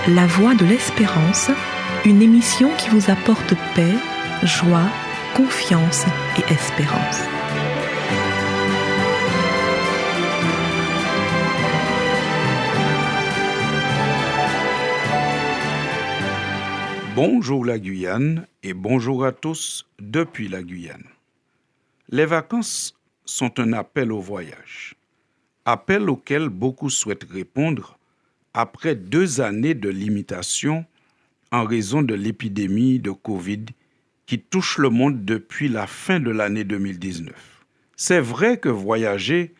La Voix de l'Espérance, une émission qui vous apporte paix, joie, confiance et espérance. Bonjour la Guyane et bonjour à tous depuis la Guyane. Les vacances sont un appel au voyage. Appel auquel beaucoup souhaitent répondre après 2 années de limitation en raison de l'épidémie de Covid qui touche le monde depuis la fin de l'année 2019. C'est vrai que voyager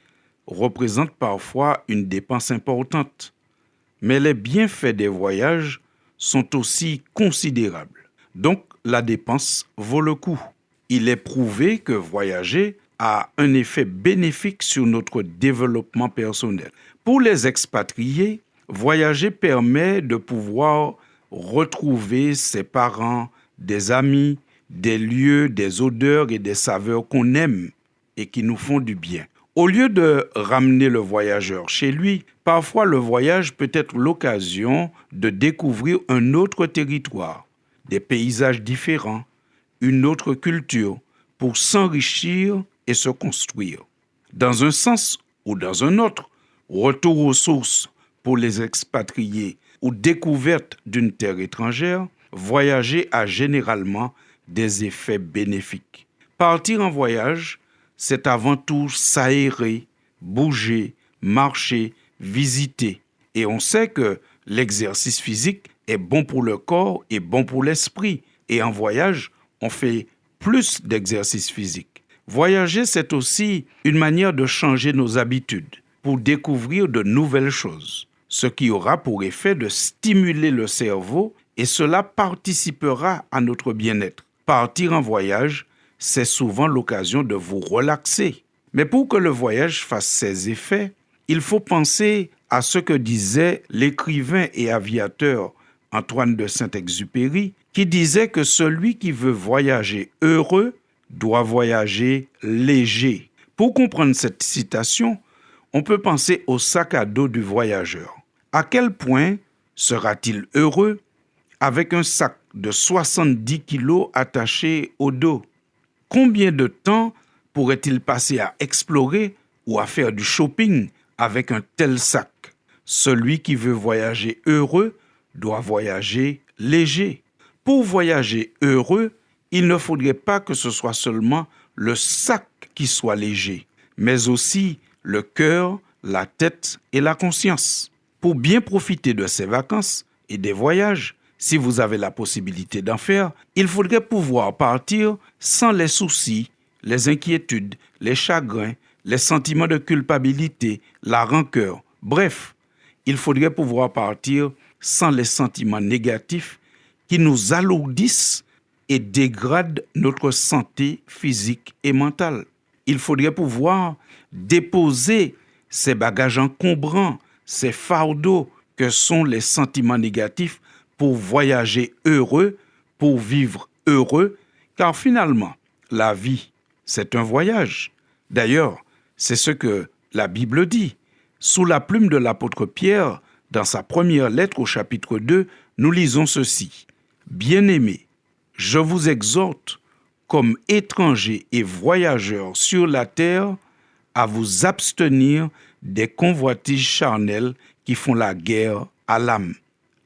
représente parfois une dépense importante, mais les bienfaits des voyages sont aussi considérables. Donc, la dépense vaut le coup. Il est prouvé que voyager a un effet bénéfique sur notre développement personnel. Pour les expatriés, voyager permet de pouvoir retrouver ses parents, des amis, des lieux, des odeurs et des saveurs qu'on aime et qui nous font du bien. Au lieu de ramener le voyageur chez lui, parfois le voyage peut être l'occasion de découvrir un autre territoire, des paysages différents, une autre culture, pour s'enrichir et se construire. Dans un sens ou dans un autre, retour aux sources pour les expatriés ou découverte d'une terre étrangère, voyager a généralement des effets bénéfiques. Partir en voyage, c'est avant tout s'aérer, bouger, marcher, visiter. Et on sait que l'exercice physique est bon pour le corps et bon pour l'esprit. Et en voyage, on fait plus d'exercice physique. Voyager, c'est aussi une manière de changer nos habitudes pour découvrir de nouvelles choses, ce qui aura pour effet de stimuler le cerveau et cela participera à notre bien-être. Partir en voyage, c'est souvent l'occasion de vous relaxer. Mais pour que le voyage fasse ses effets, il faut penser à ce que disait l'écrivain et aviateur Antoine de Saint-Exupéry, qui disait que celui qui veut voyager heureux doit voyager léger. Pour comprendre cette citation, on peut penser au sac à dos du voyageur. À quel point sera-t-il heureux avec un sac de 70 kilos attaché au dos? Combien de temps pourrait-il passer à explorer ou à faire du shopping avec un tel sac? Celui qui veut voyager heureux doit voyager léger. Pour voyager heureux, il ne faudrait pas que ce soit seulement le sac qui soit léger, mais aussi le cœur, la tête et la conscience. Pour bien profiter de ces vacances et des voyages, si vous avez la possibilité d'en faire, il faudrait pouvoir partir sans les soucis, les inquiétudes, les chagrins, les sentiments de culpabilité, la rancœur. Bref, il faudrait pouvoir partir sans les sentiments négatifs qui nous alourdissent et dégradent notre santé physique et mentale. Il faudrait pouvoir déposer ces bagages encombrants, ces fardeaux que sont les sentiments négatifs pour voyager heureux, pour vivre heureux, car finalement, la vie, c'est un voyage. D'ailleurs, c'est ce que la Bible dit. Sous la plume de l'apôtre Pierre, dans sa première lettre au chapitre 2, nous lisons ceci. « Bien-aimés, je vous exhorte, comme étrangers et voyageurs sur la terre, à vous abstenir des convoitises charnelles qui font la guerre à l'âme. »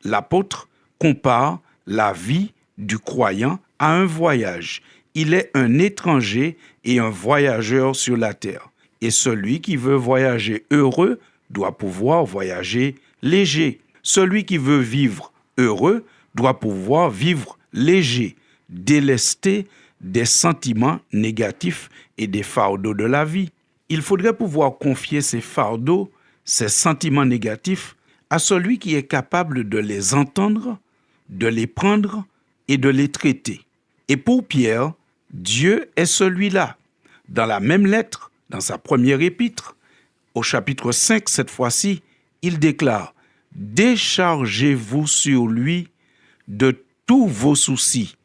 L'apôtre compare la vie du croyant à un voyage. Il est un étranger et un voyageur sur la terre. Et celui qui veut voyager heureux doit pouvoir voyager léger. Celui qui veut vivre heureux doit pouvoir vivre léger, délesté des sentiments négatifs et des fardeaux de la vie. Il faudrait pouvoir confier ces fardeaux, ces sentiments négatifs, à celui qui est capable de les entendre, de les prendre et de les traiter. Et pour Pierre, Dieu est celui-là. Dans la même lettre, dans sa première épître, au chapitre 5, cette fois-ci, il déclare « Déchargez-vous sur lui de tous vos soucis,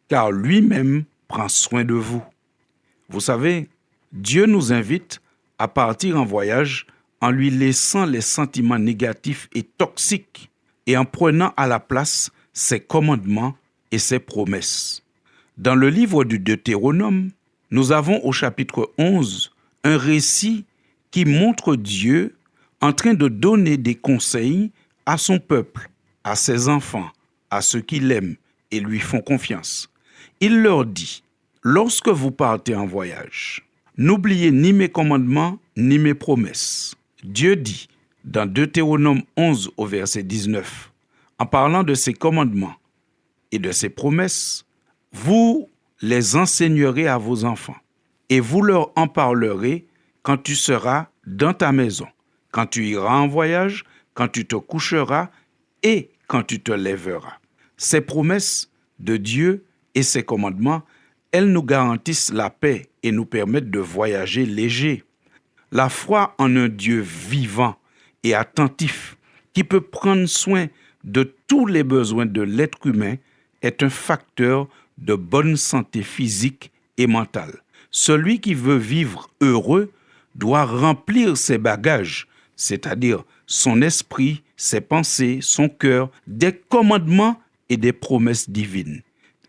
car lui-même prend soin de vous. » Vous savez, Dieu nous invite à partir en voyage en lui laissant les sentiments négatifs et toxiques et en prenant à la place ses commandements et ses promesses. Dans le livre du Deutéronome, nous avons au chapitre 11 un récit qui montre Dieu en train de donner des conseils à son peuple, à ses enfants, à ceux qui l'aiment et lui font confiance. Il leur dit, lorsque vous partez en voyage, n'oubliez ni mes commandements ni mes promesses. Dieu dit dans Deutéronome 11 au verset 19, en parlant de ses commandements et de ses promesses, vous les enseignerez à vos enfants et vous leur en parlerez quand tu seras dans ta maison, quand tu iras en voyage, quand tu te coucheras et quand tu te lèveras. Ces promesses de Dieu et ses commandements, elles nous garantissent la paix et nous permettent de voyager léger. La foi en un Dieu vivant et attentif qui peut prendre soin de tous les besoins de l'être humain est un facteur de bonne santé physique et mentale. Celui qui veut vivre heureux doit remplir ses bagages, c'est-à-dire son esprit, ses pensées, son cœur, des commandements et des promesses divines.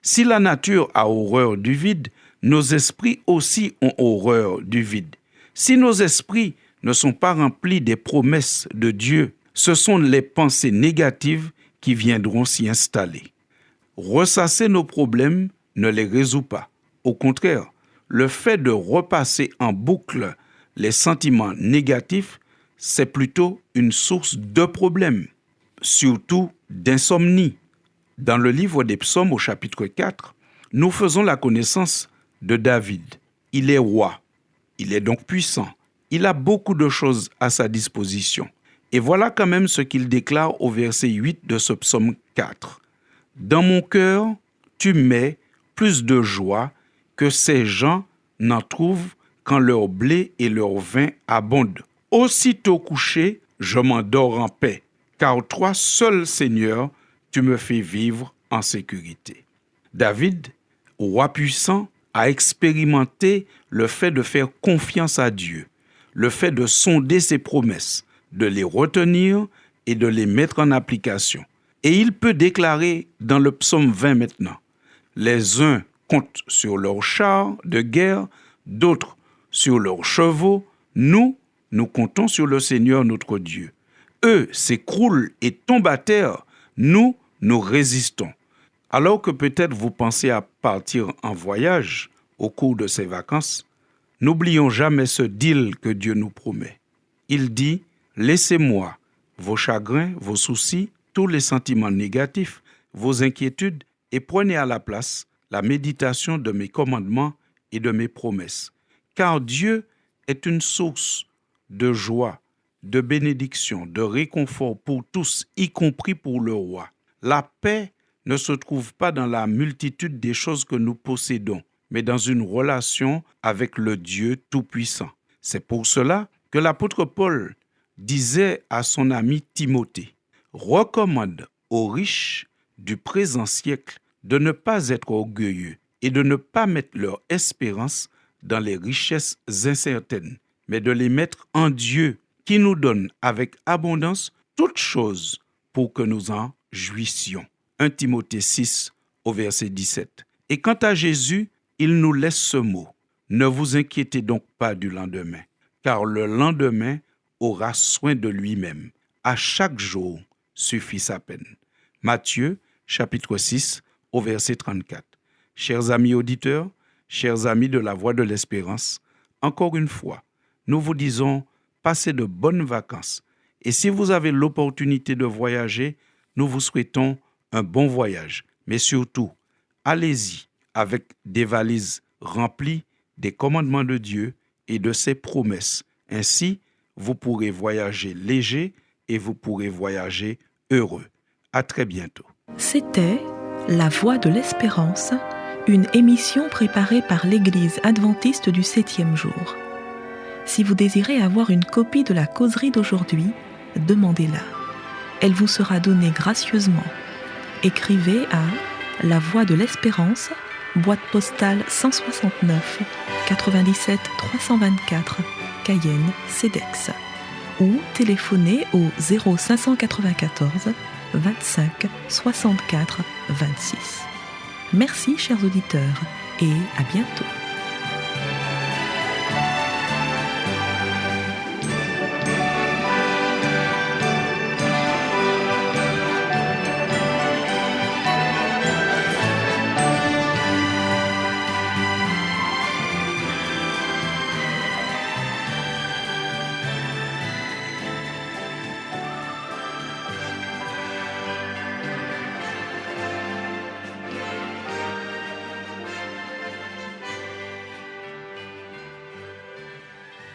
Si la nature a horreur du vide, nos esprits aussi ont horreur du vide. Si nos esprits ne sont pas remplis des promesses de Dieu, ce sont les pensées négatives qui viendront s'y installer. Ressasser nos problèmes ne les résout pas. Au contraire, le fait de repasser en boucle les sentiments négatifs, c'est plutôt une source de problèmes, surtout d'insomnie. Dans le livre des Psaumes au chapitre 4, nous faisons la connaissance de David. Il est roi, il est donc puissant, il a beaucoup de choses à sa disposition. Et voilà quand même ce qu'il déclare au verset 8 de ce psaume 4. « Dans mon cœur, tu mets plus de joie que ces gens n'en trouvent quand leur blé et leur vin abondent. Aussitôt couché, je m'endors en paix, car toi seul, Seigneur, tu me fais vivre en sécurité. » David, roi puissant, a expérimenté le fait de faire confiance à Dieu, le fait de sonder ses promesses, de les retenir et de les mettre en application. Et il peut déclarer dans le psaume 20 maintenant, « Les uns comptent sur leurs chars de guerre, d'autres sur leurs chevaux. Nous comptons sur le Seigneur notre Dieu. Eux s'écroulent et tombent à terre. Nous résistons. » Alors que peut-être vous pensez à partir en voyage au cours de ces vacances, n'oublions jamais ce deal que Dieu nous promet. Il dit, « Laissez-moi vos chagrins, vos soucis, tous les sentiments négatifs, vos inquiétudes, et prenez à la place la méditation de mes commandements et de mes promesses. Car Dieu est une source de joie, de bénédiction, de réconfort pour tous, y compris pour le roi. La paix ne se trouve pas dans la multitude des choses que nous possédons, mais dans une relation avec le Dieu Tout-Puissant. C'est pour cela que l'apôtre Paul disait à son ami Timothée, « Recommande aux riches du présent siècle de ne pas être orgueilleux et de ne pas mettre leur espérance dans les richesses incertaines, mais de les mettre en Dieu qui nous donne avec abondance toutes choses pour que nous en jouissions. » 1 Timothée 6 au verset 17. Et quant à Jésus, il nous laisse ce mot. « Ne vous inquiétez donc pas du lendemain, car le lendemain aura soin de lui-même. À chaque jour suffit sa peine. » Matthieu chapitre 6 au verset 34. Chers amis auditeurs, chers amis de la Voix de l'Espérance, encore une fois, nous vous disons, passez de bonnes vacances. Et si vous avez l'opportunité de voyager, nous vous souhaitons un bon voyage. Mais surtout, allez-y avec des valises remplies des commandements de Dieu et de ses promesses. Ainsi, vous pourrez voyager léger et vous pourrez voyager heureux. À très bientôt. C'était La Voix de l'Espérance, une émission préparée par l'Église adventiste du 7e jour. Si vous désirez avoir une copie de la causerie d'aujourd'hui, demandez-la. Elle vous sera donnée gracieusement. Écrivez à La Voix de l'Espérance, boîte postale 169 97 324, Cayenne, CEDEX. Ou téléphonez au 0594 25 64 26. Merci chers auditeurs et à bientôt.